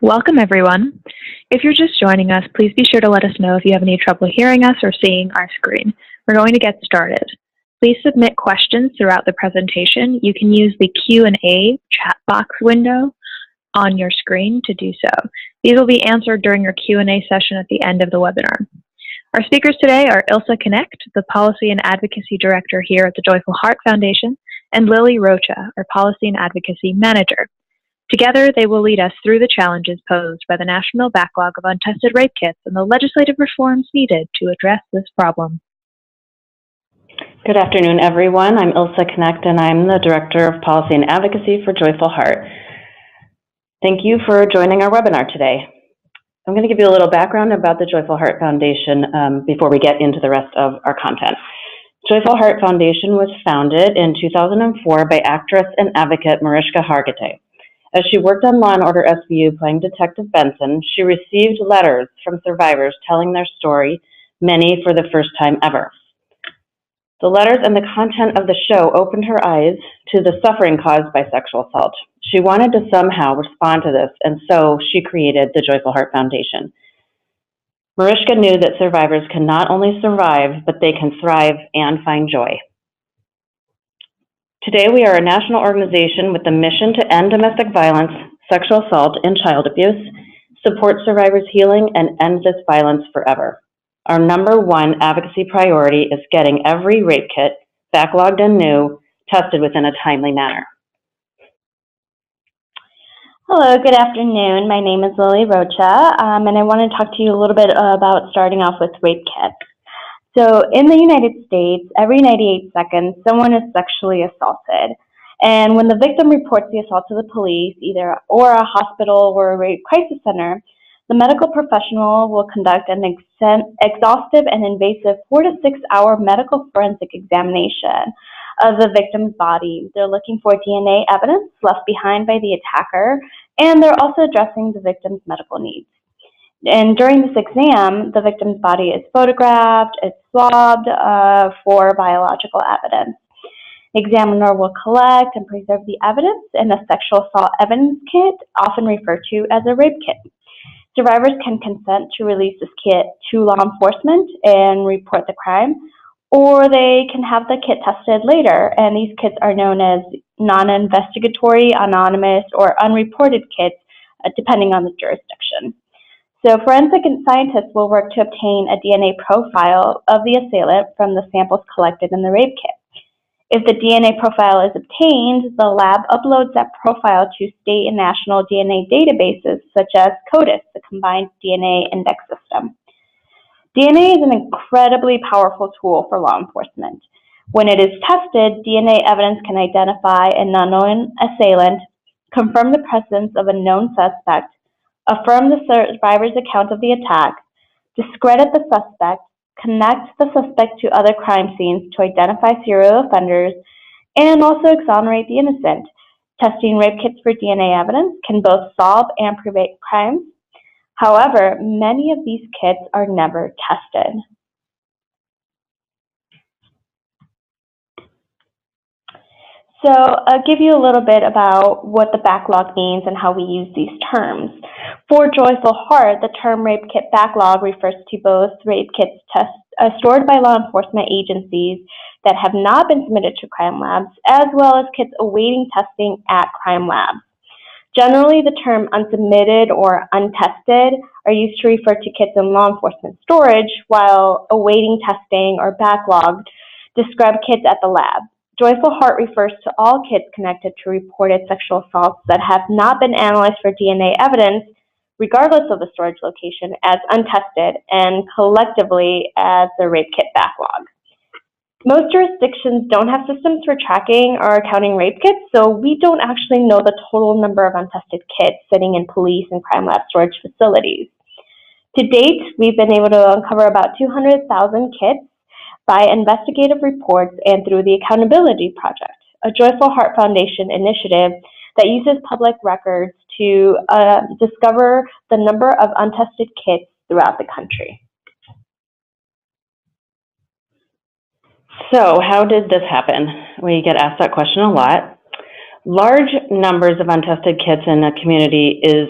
Welcome, everyone. If you're just joining us, please be sure to let us know if you have any trouble hearing us or seeing our screen. We're going to get started. Please submit questions throughout the presentation. You can use the Q&A chat box window on your screen to do so. These will be answered during our Q&A session at the end of the webinar. Our speakers today are Ilse Knecht, the Policy and Advocacy Director here at the Joyful Heart Foundation, and Lily Rocha, our Policy and Advocacy Manager. Together, they will lead us through the challenges posed by the national backlog of untested rape kits and the legislative reforms needed to address this problem. Good afternoon, everyone. I'm Ilse Knecht, and I'm the Director of Policy and Advocacy for Joyful Heart. Thank you for joining our webinar today. I'm going to give you a little background about the Joyful Heart Foundation before we get into the rest of our content. Joyful Heart Foundation was founded in 2004 by actress and advocate Mariska Hargitay. As she worked on Law & Order SVU playing Detective Benson, she received letters from survivors telling their story, many for the first time ever. The letters and the content of the show opened her eyes to the suffering caused by sexual assault. She wanted to somehow respond to this, and so she created the Joyful Heart Foundation. Mariska knew that survivors can not only survive, but they can thrive and find joy. Today, we are a national organization with the mission to end domestic violence, sexual assault, and child abuse, support survivors' healing, and end this violence forever. Our #1 advocacy priority is getting every rape kit, backlogged and new, tested within a timely manner. Hello, good afternoon. My name is Lily Rocha, and I want to talk to you a little bit about starting off with rape kits. So in the United States, every 98 seconds, someone is sexually assaulted. And when the victim reports the assault to the police, or a hospital or a rape crisis center, the medical professional will conduct an exhaustive and invasive 4 to 6 hour medical forensic examination of the victim's body. They're looking for DNA evidence left behind by the attacker, and they're also addressing the victim's medical needs. And during this exam, the victim's body is photographed, it's swabbed for biological evidence. The examiner will collect and preserve the evidence in a sexual assault evidence kit, often referred to as a rape kit. Survivors can consent to release this kit to law enforcement and report the crime, or they can have the kit tested later, and these kits are known as non-investigatory, anonymous, or unreported kits, depending on the jurisdiction. So forensic scientists will work to obtain a DNA profile of the assailant from the samples collected in the rape kit. If the DNA profile is obtained, the lab uploads that profile to state and national DNA databases such as CODIS, the Combined DNA Index System. DNA is an incredibly powerful tool for law enforcement. When it is tested, DNA evidence can identify an unknown assailant, confirm the presence of a known suspect, affirm the survivor's account of the attack, discredit the suspect, connect the suspect to other crime scenes to identify serial offenders, and also exonerate the innocent. Testing rape kits for DNA evidence can both solve and prevent crimes. However, many of these kits are never tested. So I'll give you a little bit about what the backlog means and how we use these terms. For Joyful Heart, the term rape kit backlog refers to both rape kits stored by law enforcement agencies that have not been submitted to crime labs, as well as kits awaiting testing at crime labs. Generally, the term unsubmitted or untested are used to refer to kits in law enforcement storage, while awaiting testing or backlogged describe kits at the lab. Joyful Heart refers to all kits connected to reported sexual assaults that have not been analyzed for DNA evidence, regardless of the storage location, as untested, and collectively as the rape kit backlog. Most jurisdictions don't have systems for tracking or counting rape kits, so we don't actually know the total number of untested kits sitting in police and crime lab storage facilities. To date, we've been able to uncover about 200,000 kits by investigative reports and through the Accountability Project, a Joyful Heart Foundation initiative that uses public records to discover the number of untested kits throughout the country. So how did this happen? We get asked that question a lot. Large numbers of untested kits in a community is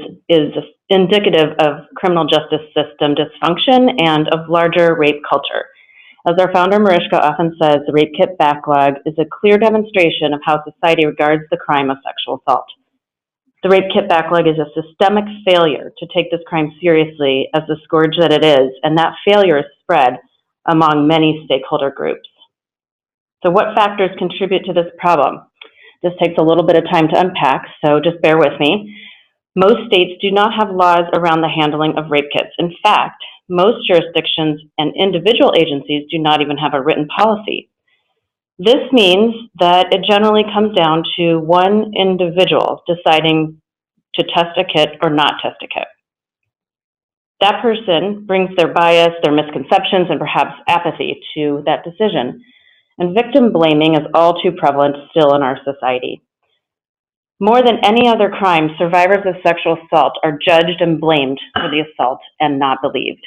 indicative of criminal justice system dysfunction and of larger rape culture. As our founder Mariska often says, the Rape Kit Backlog is a clear demonstration of how society regards the crime of sexual assault. The Rape Kit Backlog is a systemic failure to take this crime seriously as the scourge that it is, and that failure is spread among many stakeholder groups. So what factors contribute to this problem? This takes a little bit of time to unpack, so just bear with me. Most states do not have laws around the handling of rape kits. In fact, most jurisdictions and individual agencies do not even have a written policy. This means that it generally comes down to one individual deciding to test a kit or not test a kit. That person brings their bias, their misconceptions, and perhaps apathy to that decision. And victim blaming is all too prevalent still in our society. More than any other crime, survivors of sexual assault are judged and blamed for the assault and not believed.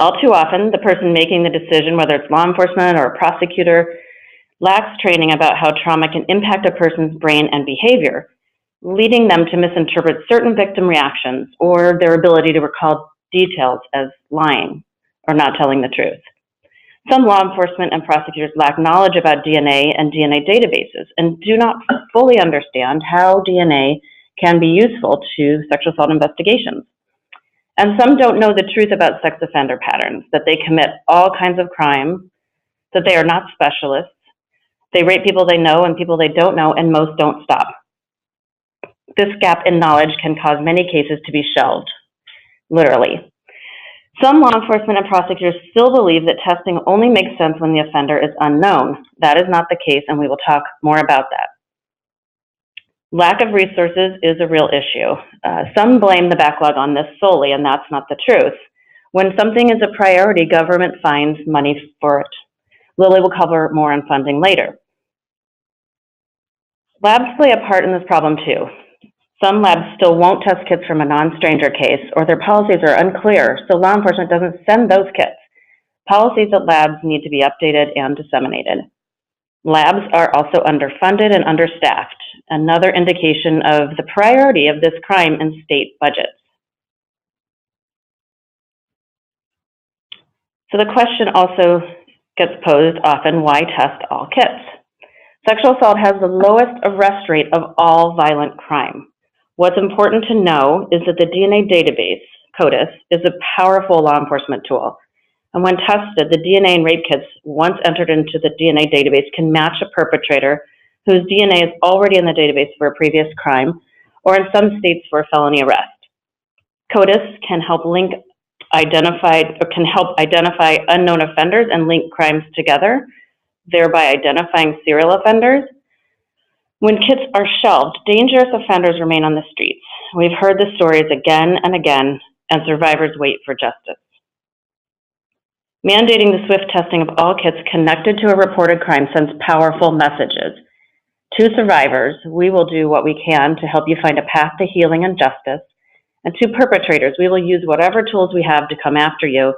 All too often, the person making the decision, whether it's law enforcement or a prosecutor, lacks training about how trauma can impact a person's brain and behavior, leading them to misinterpret certain victim reactions or their ability to recall details as lying or not telling the truth. Some law enforcement and prosecutors lack knowledge about DNA and DNA databases and do not fully understand how DNA can be useful to sexual assault investigations. And some don't know the truth about sex offender patterns, that they commit all kinds of crime, that they are not specialists, they rape people they know and people they don't know, and most don't stop. This gap in knowledge can cause many cases to be shelved, literally. Some law enforcement and prosecutors still believe that testing only makes sense when the offender is unknown. That is not the case, and we will talk more about that. Lack of resources is a real issue. Some blame the backlog on this solely, and that's not the truth. When something is a priority, government finds money for it. Lily will cover more on funding later. Labs play a part in this problem too. Some labs still won't test kits from a non-stranger case, or their policies are unclear, so law enforcement doesn't send those kits. Policies at labs need to be updated and disseminated. Labs are also underfunded and understaffed, another indication of the priority of this crime in state budgets. So the question also gets posed often, why test all kits? Sexual assault has the lowest arrest rate of all violent crime. What's important to know is that the DNA database, CODIS, is a powerful law enforcement tool. And when tested, the DNA in rape kits, once entered into the DNA database, can match a perpetrator whose DNA is already in the database for a previous crime, or in some states for a felony arrest. CODIS can help identify unknown offenders and link crimes together, thereby identifying serial offenders. When kits are shelved, dangerous offenders remain on the streets. We've heard the stories again and again, and survivors wait for justice. Mandating the swift testing of all kits connected to a reported crime sends powerful messages. To survivors, we will do what we can to help you find a path to healing and justice. And to perpetrators, we will use whatever tools we have to come after you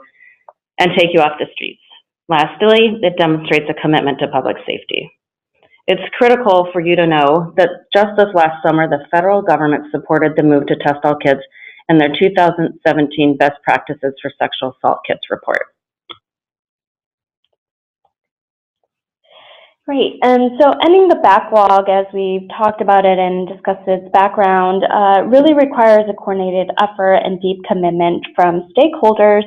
and take you off the streets. Lastly, it demonstrates a commitment to public safety. It's critical for you to know that just this last summer, the federal government supported the move to test all kits in their 2017 Best Practices for Sexual Assault Kits report. Great. And so ending the backlog, as we've talked about it and discussed its background, really requires a coordinated effort and deep commitment from stakeholders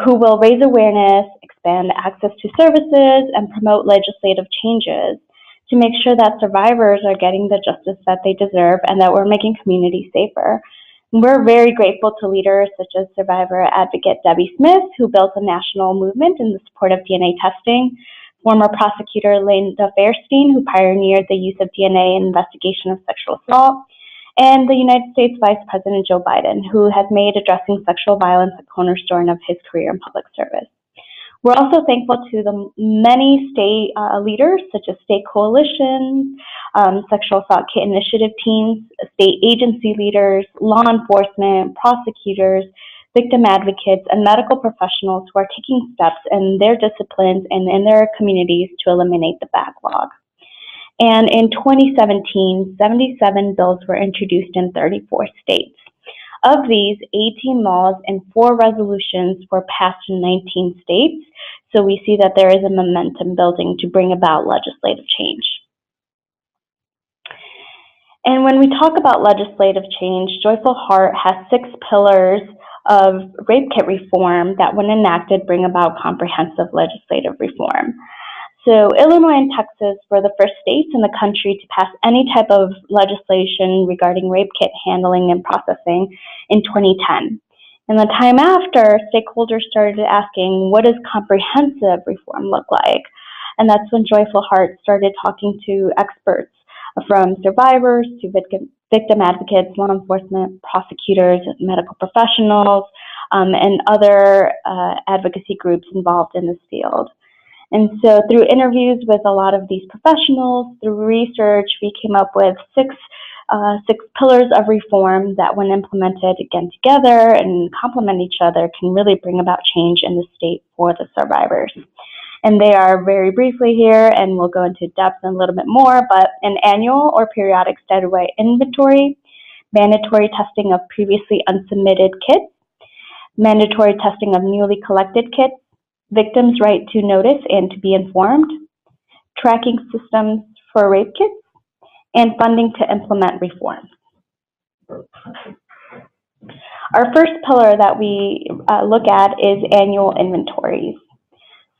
who will raise awareness, expand access to services, and promote legislative changes to make sure that survivors are getting the justice that they deserve and that we're making communities safer. And we're very grateful to leaders such as survivor advocate Debbie Smith, who built a national movement in the support of DNA testing, former prosecutor Linda Fairstein, who pioneered the use of DNA in investigation of sexual assault, and the United States Vice President Joe Biden, who has made addressing sexual violence a cornerstone of his career in public service. We're also thankful to the many state leaders, such as state coalitions, sexual assault kit initiative teams, state agency leaders, law enforcement, prosecutors, victim advocates, and medical professionals who are taking steps in their disciplines and in their communities to eliminate the backlog. And in 2017, 77 bills were introduced in 34 states. Of these, 18 laws and 4 resolutions were passed in 19 states, so we see that there is a momentum building to bring about legislative change. And when we talk about legislative change, Joyful Heart has 6 pillars of rape kit reform that, when enacted, bring about comprehensive legislative reform. So Illinois and Texas were the first states in the country to pass any type of legislation regarding rape kit handling and processing in 2010. In the time after, stakeholders started asking, what does comprehensive reform look like? And that's when Joyful Heart started talking to experts, from survivors to victim advocates, law enforcement, prosecutors, medical professionals, and other advocacy groups involved in this field. And so through interviews with a lot of these professionals, through research, we came up with six pillars of reform that, when implemented again together and complement each other, can really bring about change in the state for the survivors. And they are very briefly here, and we'll go into depth in a little bit more, but an annual or periodic statewide inventory, mandatory testing of previously unsubmitted kits, mandatory testing of newly collected kits, victims' right to notice and to be informed, tracking systems for rape kits, and funding to implement reform. Our first pillar that we look at is annual inventories.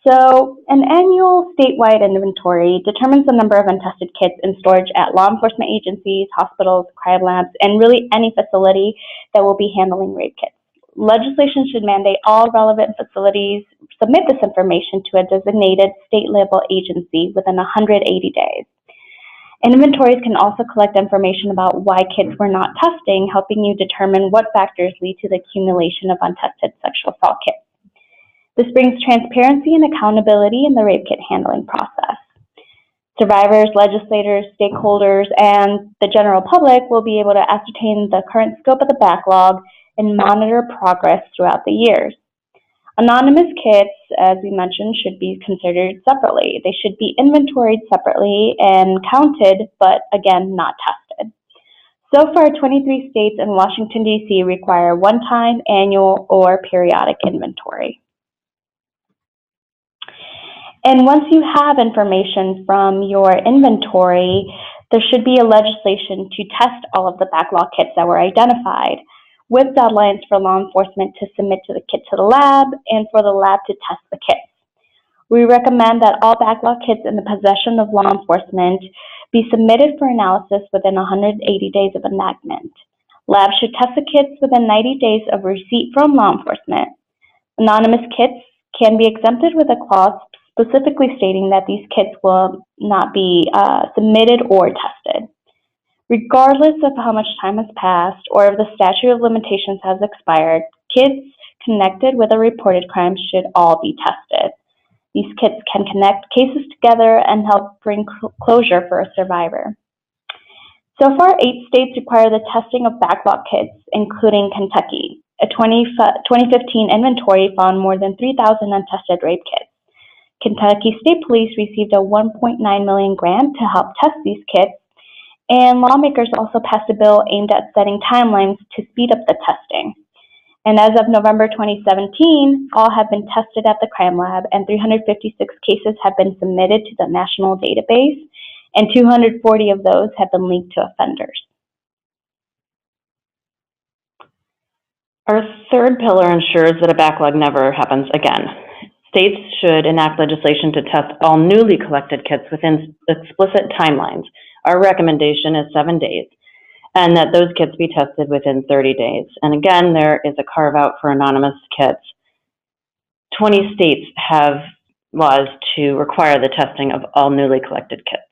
So an annual statewide inventory determines the number of untested kits in storage at law enforcement agencies, hospitals, crime labs, and really any facility that will be handling rape kits. Legislation should mandate all relevant facilities submit this information to a designated state-level agency within 180 days. Inventories can also collect information about why kits were not testing, helping you determine what factors lead to the accumulation of untested sexual assault kits. This brings transparency and accountability in the rape kit handling process. Survivors, legislators, stakeholders, and the general public will be able to ascertain the current scope of the backlog and monitor progress throughout the years. Anonymous kits, as we mentioned, should be considered separately. They should be inventoried separately and counted, but again, not tested. So far, 23 states and Washington, D.C. require one-time, annual, or periodic inventory. And once you have information from your inventory, there should be a legislation to test all of the backlog kits that were identified, with deadlines for law enforcement to submit the kit to the lab and for the lab to test the kits. We recommend that all backlog kits in the possession of law enforcement be submitted for analysis within 180 days of enactment. Labs should test the kits within 90 days of receipt from law enforcement. Anonymous kits can be exempted with a clause specifically stating that these kits will not be submitted or tested. Regardless of how much time has passed or if the statute of limitations has expired, kits connected with a reported crime should all be tested. These kits can connect cases together and help bring closure for a survivor. So far, 8 states require the testing of backlog kits, including Kentucky. A 2015 inventory found more than 3,000 untested rape kits. Kentucky State Police received a $1.9 million grant to help test these kits, and lawmakers also passed a bill aimed at setting timelines to speed up the testing. And as of November 2017, all have been tested at the crime lab, and 356 cases have been submitted to the national database, and 240 of those have been linked to offenders. Our third pillar ensures that a backlog never happens again. States should enact legislation to test all newly collected kits within explicit timelines. Our recommendation is 7 days, and that those kits be tested within 30 days. And again, there is a carve out for anonymous kits. 20 states have laws to require the testing of all newly collected kits.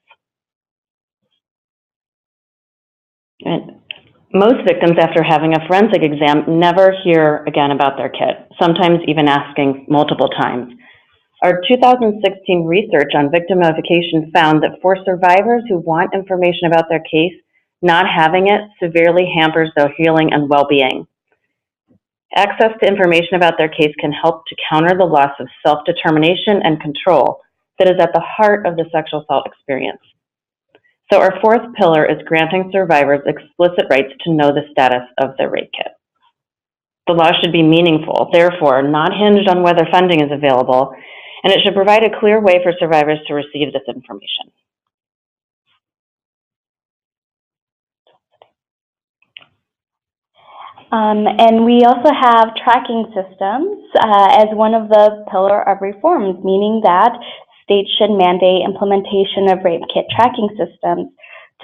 And most victims, after having a forensic exam, never hear again about their kit, sometimes even asking multiple times. Our 2016 research on victim notification found that for survivors who want information about their case, not having it severely hampers their healing and well-being. Access to information about their case can help to counter the loss of self-determination and control that is at the heart of the sexual assault experience. So our fourth pillar is granting survivors explicit rights to know the status of their rape kit. The law should be meaningful, therefore not hinged on whether funding is available, and it should provide a clear way for survivors to receive this information. And we also have tracking systems as one of the pillar of reforms, meaning that states should mandate implementation of rape kit tracking systems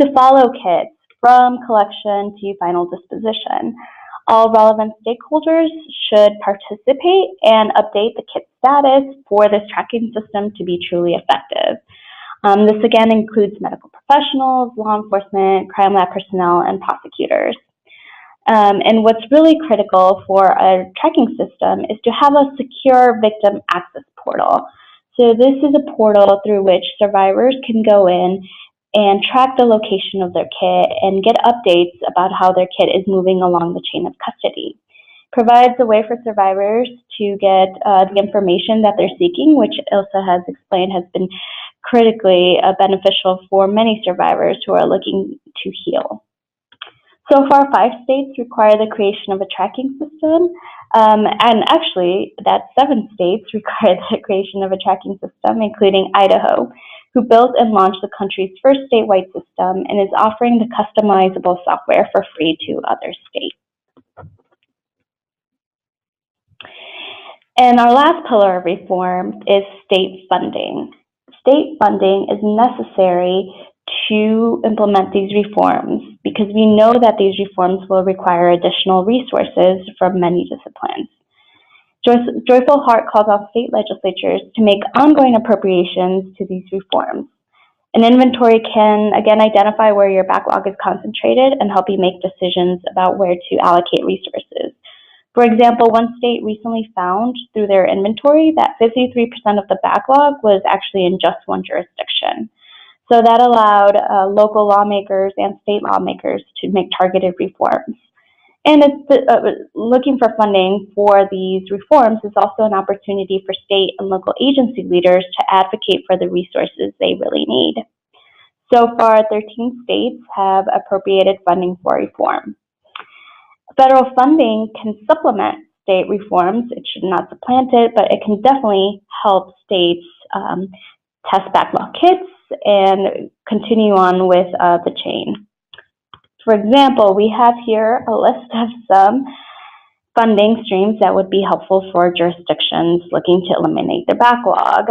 to follow kits from collection to final disposition. All relevant stakeholders should participate and update the kit status for this tracking system to be truly effective. This again includes medical professionals, law enforcement, crime lab personnel, and prosecutors. And what's really critical for a tracking system is to have a secure victim access portal. So this is a portal through which survivors can go in and track the location of their kit and get updates about how their kit is moving along the chain of custody. Provides a way for survivors to get the information that they're seeking, which Ilse has explained has been critically beneficial for many survivors who are looking to heal. So far, 5 states require the creation of a tracking system, and actually, that 7 states require the creation of a tracking system, including Idaho, who built and launched the country's first statewide system and is offering the customizable software for free to other states. And our last pillar of reform is state funding. State funding is necessary to implement these reforms because we know that these reforms will require additional resources from many disciplines. Joyful Heart calls on state legislatures to make ongoing appropriations to these reforms. An inventory can, again, identify where your backlog is concentrated and help you make decisions about where to allocate resources. For example, one state recently found through their inventory that 53% of the backlog was actually in just one jurisdiction. So that allowed local lawmakers and state lawmakers to make targeted reforms. And looking for funding for these reforms is also an opportunity for state and local agency leaders to advocate for the resources they really need. So far, 13 states have appropriated funding for reform. Federal funding can supplement state reforms. It should not supplant it, but it can definitely help states test backlog kits and continue on with the chain. For example, we have here a list of some funding streams that would be helpful for jurisdictions looking to eliminate their backlog.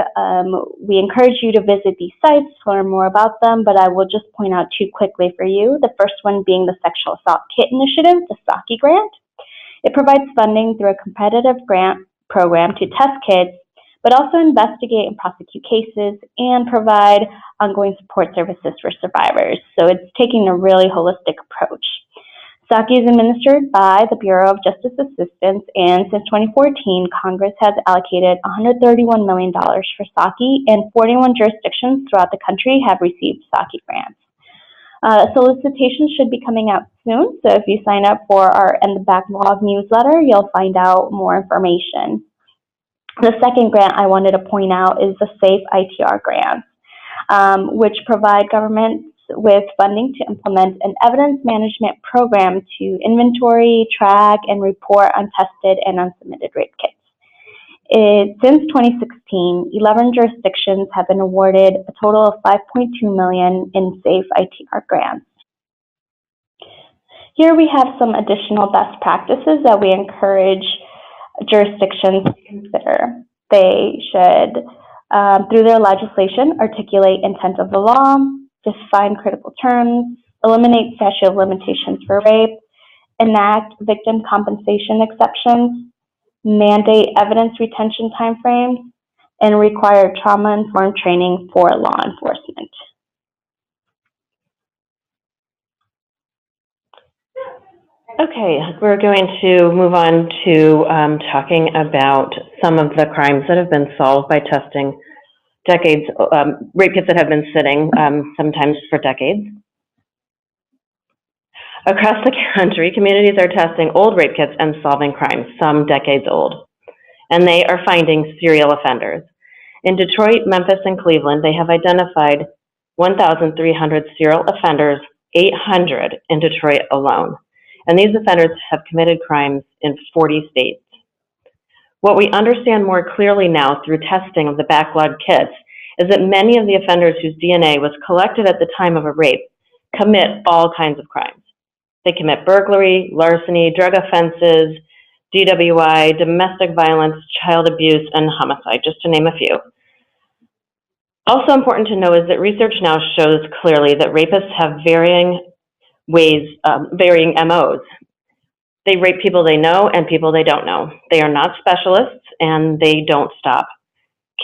We encourage you to visit these sites to learn more about them, but I will just point out 2 quickly for you. The first one being the Sexual Assault Kit Initiative, the SAKI grant. It provides funding through a competitive grant program to test kits, but also investigate and prosecute cases and provide ongoing support services for survivors. So it's taking a really holistic approach. SAKI is administered by the Bureau of Justice Assistance, and since 2014, Congress has allocated $131 million for SAKI, and 41 jurisdictions throughout the country have received SAKI grants. Solicitations should be coming out soon, so if you sign up for our End the Backlog newsletter, you'll find out more information. The second grant I wanted to point out is the SAFE ITR grant, which provide governments with funding to implement an evidence management program to inventory, track, and report untested and unsubmitted rape kits. Since 2016, 11 jurisdictions have been awarded a total of $5.2 million in SAFE ITR grants. Here we have some additional best practices that we encourage jurisdictions to consider. They should, through their legislation, articulate intent of the law, define critical terms, eliminate statute of limitations for rape, enact victim compensation exceptions, mandate evidence retention timeframes, and require trauma-informed training for law enforcement. Okay, we're going to move on to talking about some of the crimes that have been solved by testing rape kits that have been sitting sometimes for decades. Across the country, communities are testing old rape kits and solving crimes, some decades old, and they are finding serial offenders. In Detroit, Memphis, and Cleveland, they have identified 1,300 serial offenders, 800 in Detroit alone. And these offenders have committed crimes in 40 states. What we understand more clearly now through testing of the backlog kits is that many of the offenders whose DNA was collected at the time of a rape commit all kinds of crimes. They commit burglary, larceny, drug offenses, DWI, domestic violence, child abuse, and homicide, just to name a few. Also important to know is that research now shows clearly that rapists have varying MOs. They rape people they know and people they don't know. They are not specialists and they don't stop.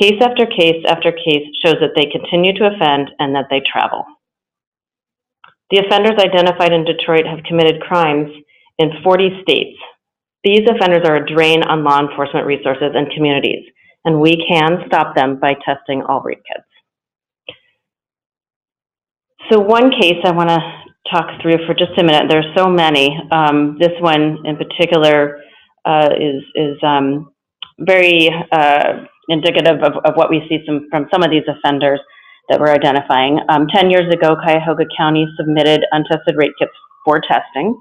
Case after case after case shows that they continue to offend and that they travel. The offenders identified in Detroit have committed crimes in 40 states. These offenders are a drain on law enforcement resources and communities, and we can stop them by testing all rape kits. So one case I want to talk through for just a minute. There's so many. This one in particular is very indicative of what we see from some of these offenders that we're identifying. 10 years ago, Cuyahoga County submitted untested rape kits for testing.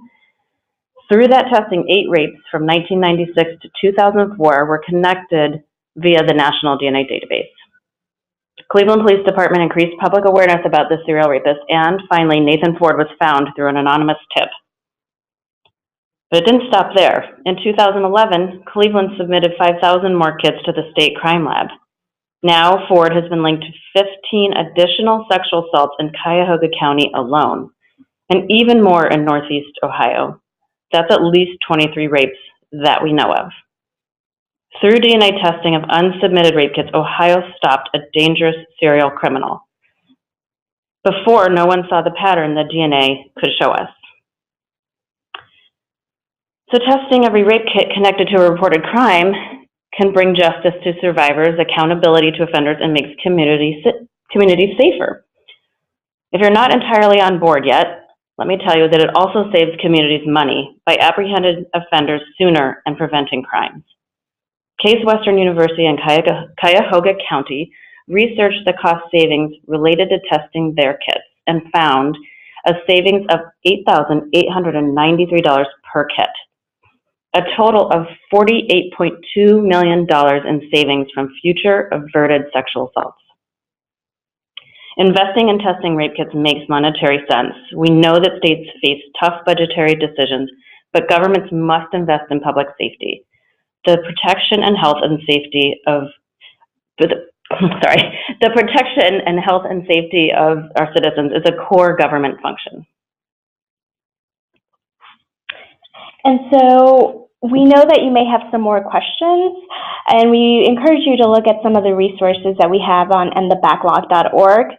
Through that testing, 8 rapes from 1996 to 2004 were connected via the National DNA Database. Cleveland Police Department increased public awareness about the serial rapist, and finally, Nathan Ford was found through an anonymous tip. But it didn't stop there. In 2011, Cleveland submitted 5,000 more kits to the state crime lab. Now, Ford has been linked to 15 additional sexual assaults in Cuyahoga County alone, and even more in Northeast Ohio. That's at least 23 rapes that we know of. Through DNA testing of unsubmitted rape kits, Ohio stopped a dangerous serial criminal. Before, no one saw the pattern that DNA could show us. So testing every rape kit connected to a reported crime can bring justice to survivors, accountability to offenders, and makes communities safer. If you're not entirely on board yet, let me tell you that it also saves communities money by apprehending offenders sooner and preventing crimes. Case Western University in Cuyahoga County researched the cost savings related to testing their kits and found a savings of $8,893 per kit, a total of $48.2 million in savings from future averted sexual assaults. Investing in testing rape kits makes monetary sense. We know that states face tough budgetary decisions, but governments must invest in public safety. The protection and health and safety of our citizens is a core government function. And so we know that you may have some more questions, and we encourage you to look at some of the resources that we have on endthebacklog.org.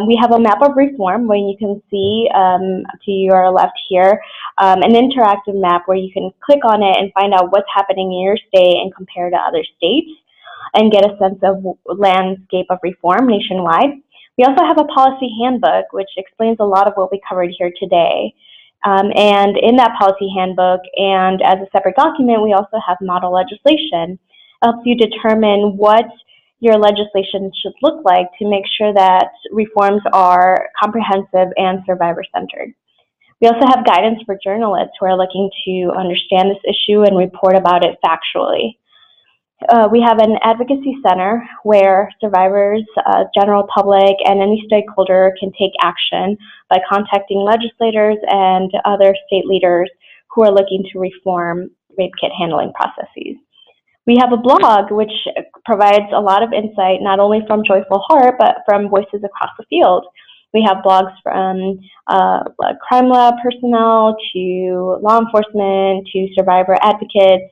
We have a map of reform where you can see to your left here an interactive map where you can click on it and find out what's happening in your state and compare to other states and get a sense of landscape of reform nationwide. We also have a policy handbook which explains a lot of what we covered here today. And in that policy handbook and as a separate document, we also have model legislation. It helps you determine what your legislation should look like to make sure that reforms are comprehensive and survivor-centered. We also have guidance for journalists who are looking to understand this issue and report about it factually. We have an advocacy center where survivors, general public, and any stakeholder can take action by contacting legislators and other state leaders who are looking to reform rape kit handling processes. We have a blog which provides a lot of insight, not only from Joyful Heart, but from voices across the field. We have blogs from crime lab personnel to law enforcement to survivor advocates,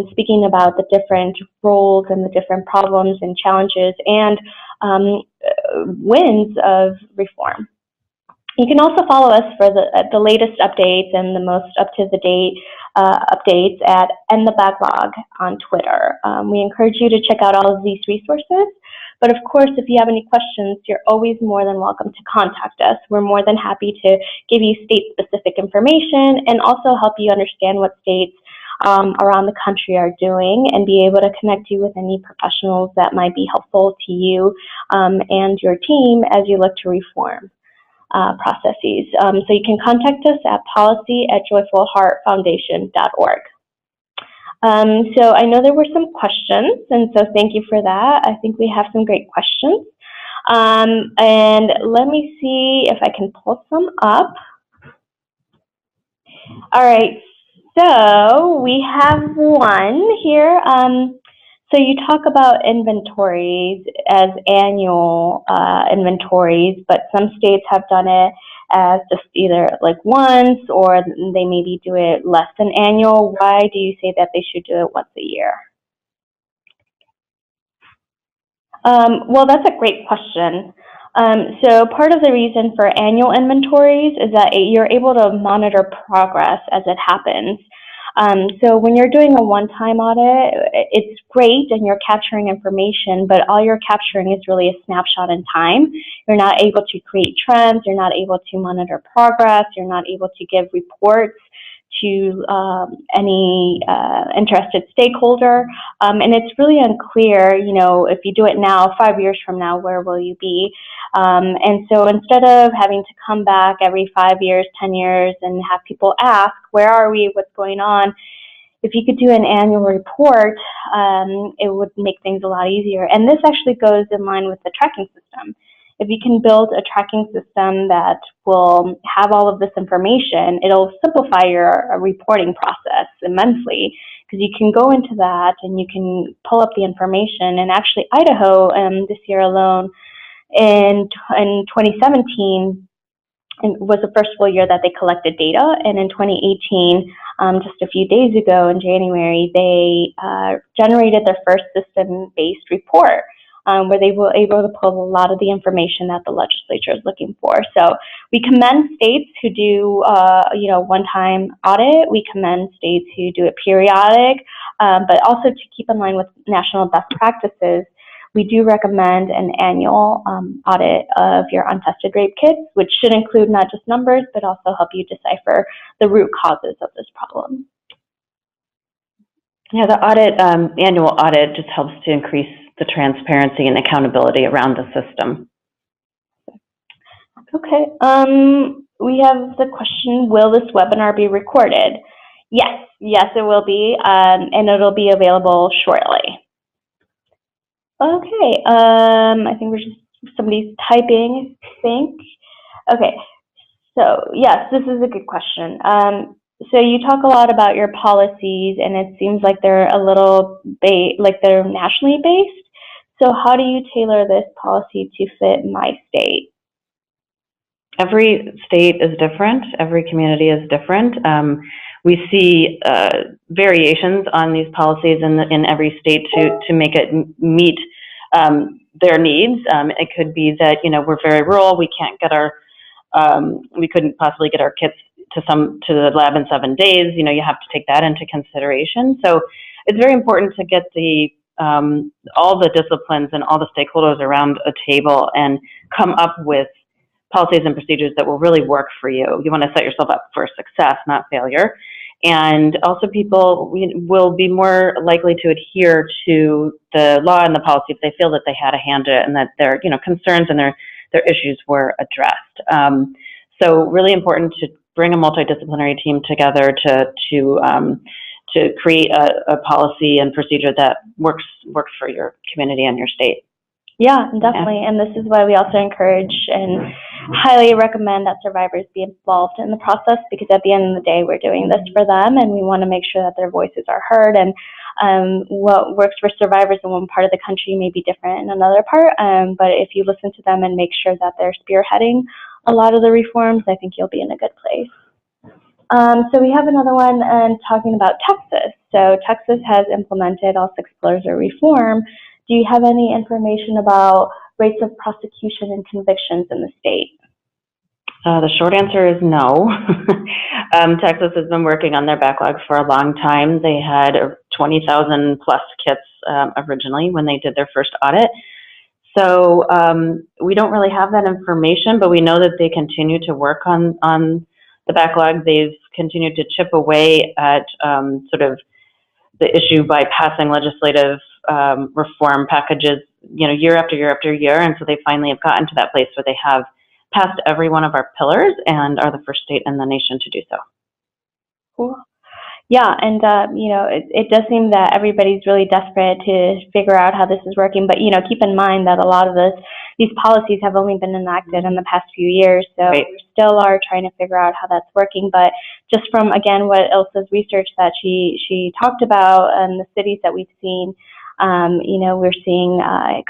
speaking about the different roles and the different problems and challenges and wins of reform. You can also follow us for the latest updates and the most up-to-the-date updates at End the Backlog on Twitter. We encourage you to check out all of these resources. But of course, if you have any questions, you're always more than welcome to contact us. We're more than happy to give you state-specific information and also help you understand what states around the country are doing and be able to connect you with any professionals that might be helpful to you and your team as you look to reform processes. So you can contact us at policy@joyfulheartfoundation.org. So I know there were some questions, and so thank you for that. I think we have some great questions. And let me see if I can pull some up. All right, so we have one here. So you talk about inventories as annual inventories, but some states have done it as just either like once, or they maybe do it less than annual. Why do you say that they should do it once a year? Well, that's a great question. So part of the reason for annual inventories is that you're able to monitor progress as it happens. So when you're doing a one-time audit, it's great and you're capturing information, but all you're capturing is really a snapshot in time. You're not able to create trends, you're not able to monitor progress, you're not able to give reports to any interested stakeholder, and it's really unclear, you know, if you do it now, 5 years from now, where will you be? And so instead of having to come back every 5 years, 10 years, and have people ask, where are we, what's going on? If you could do an annual report, it would make things a lot easier. And this actually goes in line with the tracking system. If you can build a tracking system that will have all of this information, it'll simplify your reporting process immensely, because you can go into that and you can pull up the information. And actually Idaho, this year alone, in 2017, was the first full year that they collected data. And in 2018, just a few days ago in January, they generated their first system-based report, where they were able to pull a lot of the information that the legislature is looking for. So we commend states who do, one-time audit. We commend states who do it periodic, but also to keep in line with national best practices. We do recommend an annual audit of your untested rape kits, which should include not just numbers, but also help you decipher the root causes of this problem. Yeah, the audit, annual audit just helps to increase the transparency and accountability around the system. Okay, we have the question, will this webinar be recorded? Yes, it will be, and it'll be available shortly. Okay, I think somebody's typing, I think. Okay, so yes, this is a good question. So you talk a lot about your policies, and it seems like they're a little they're nationally based. So how do you tailor this policy to fit my state? Every state is different. Every community is different. We see variations on these policies in every state to make it meet their needs. It could be that, you know, we're very rural. We can't get we couldn't possibly get our kits to the lab in 7 days. You know, you have to take that into consideration. So it's very important to get all the disciplines and all the stakeholders around a table and come up with policies and procedures that will really work for you. You want to set yourself up for success, not failure. And also people will be more likely to adhere to the law and the policy if they feel that they had a hand in it and that their concerns and their issues were addressed. So really important to bring a multidisciplinary team together to create a policy and procedure that works for your community and your state. Yeah, definitely. And this is why we also encourage and highly recommend that survivors be involved in the process, because at the end of the day, we're doing this for them, and we want to make sure that their voices are heard. And what works for survivors in one part of the country may be different in another part. But if you listen to them and make sure that they're spearheading a lot of the reforms, I think you'll be in a good place. So we have another one talking about Texas. So Texas has implemented all 6 pillars of reform. Do you have any information about rates of prosecution and convictions in the state? The short answer is no. Texas has been working on their backlog for a long time. They had 20,000 plus kits originally when they did their first audit. So we don't really have that information, but we know that they continue to work on the backlog. They've continued to chip away at sort of the issue by passing legislative reform packages, year after year after year, and so they finally have gotten to that place where they have passed every one of our pillars and are the first state in the nation to do so. Cool. Yeah, and it does seem that everybody's really desperate to figure out how this is working. But keep in mind that a lot of these policies have only been enacted in the past few years, so right. We still are trying to figure out how that's working. But just from again what Ilse's research that she talked about and the cities that we've seen, we're seeing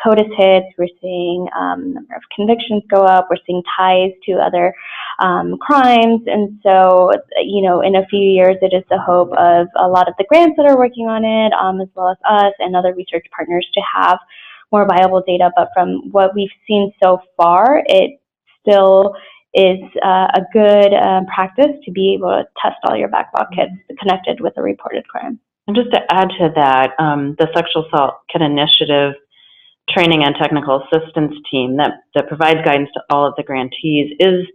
CODIS hits, we're seeing number of convictions go up, we're seeing ties to other crimes, and so in a few years it is the hope of a lot of the grants that are working on it, as well as us and other research partners, to have more viable data. But from what we've seen so far, it still is a good practice to be able to test all your backlog kits connected with a reported crime. And just to add to that, the Sexual Assault Kit Initiative Training and Technical Assistance Team that provides guidance to all of the grantees is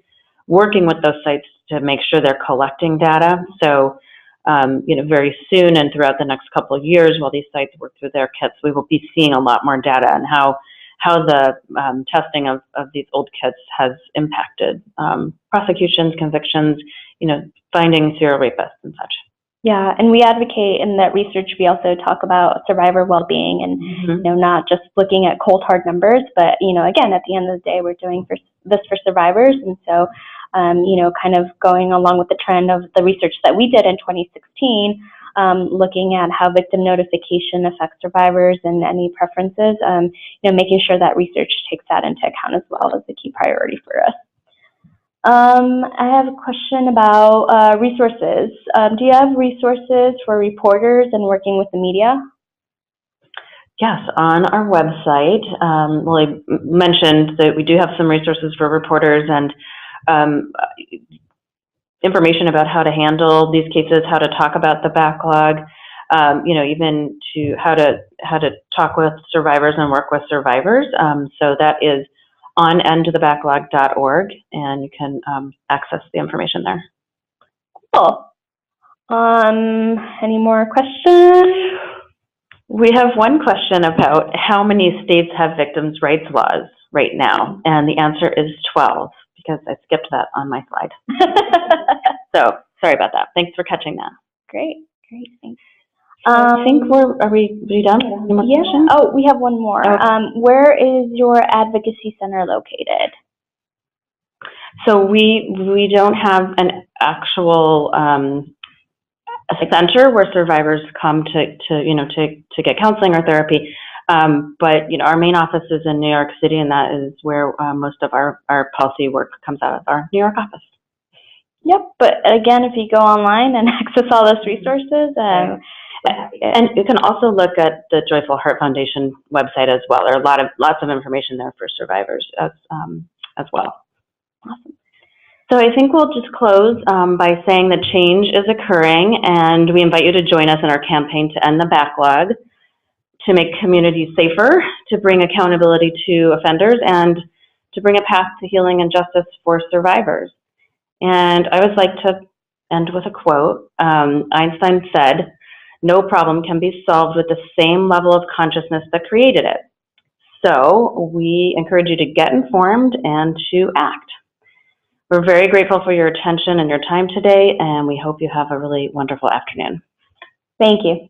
working with those sites to make sure they're collecting data. So, very soon and throughout the next couple of years, while these sites work through their kits, we will be seeing a lot more data on how the testing of these old kits has impacted prosecutions, convictions, finding serial rapists and such. Yeah, and we advocate in that research. We also talk about survivor well-being and, not just looking at cold hard numbers, but, again, at the end of the day, we're doing this for survivors. And so, kind of going along with the trend of the research that we did in 2016, looking at how victim notification affects survivors and any preferences, making sure that research takes that into account as well as a key priority for us. I have a question about resources. Do you have resources for reporters and working with the media? Yes, on our website, Lily mentioned that we do have some resources for reporters and information about how to handle these cases, how to talk about the backlog, even to how to talk with survivors and work with survivors. So that is on endthebacklog.org, and you can access the information there. Cool. Any more questions? We have one question about how many states have victims' rights laws right now, and the answer is 12, because I skipped that on my slide. So sorry about that. Thanks for catching that. Great, thanks. I think are we done? Any more questions? Oh, we have one more. Okay. Where is your advocacy center located? So we don't have an actual center where survivors come to get counseling or therapy. But our main office is in New York City, and that is where most of our policy work comes out of, our New York office. Yep. But again, if you go online and access all those resources, and you can also look at the Joyful Heart Foundation website as well. There are lots of information there for survivors as well. Awesome. So I think we'll just close by saying that change is occurring, and we invite you to join us in our campaign to end the backlog, to make communities safer, to bring accountability to offenders, and to bring a path to healing and justice for survivors. And I always like to end with a quote. Einstein said, "No problem can be solved with the same level of consciousness that created it." So we encourage you to get informed and to act. We're very grateful for your attention and your time today, and we hope you have a really wonderful afternoon. Thank you.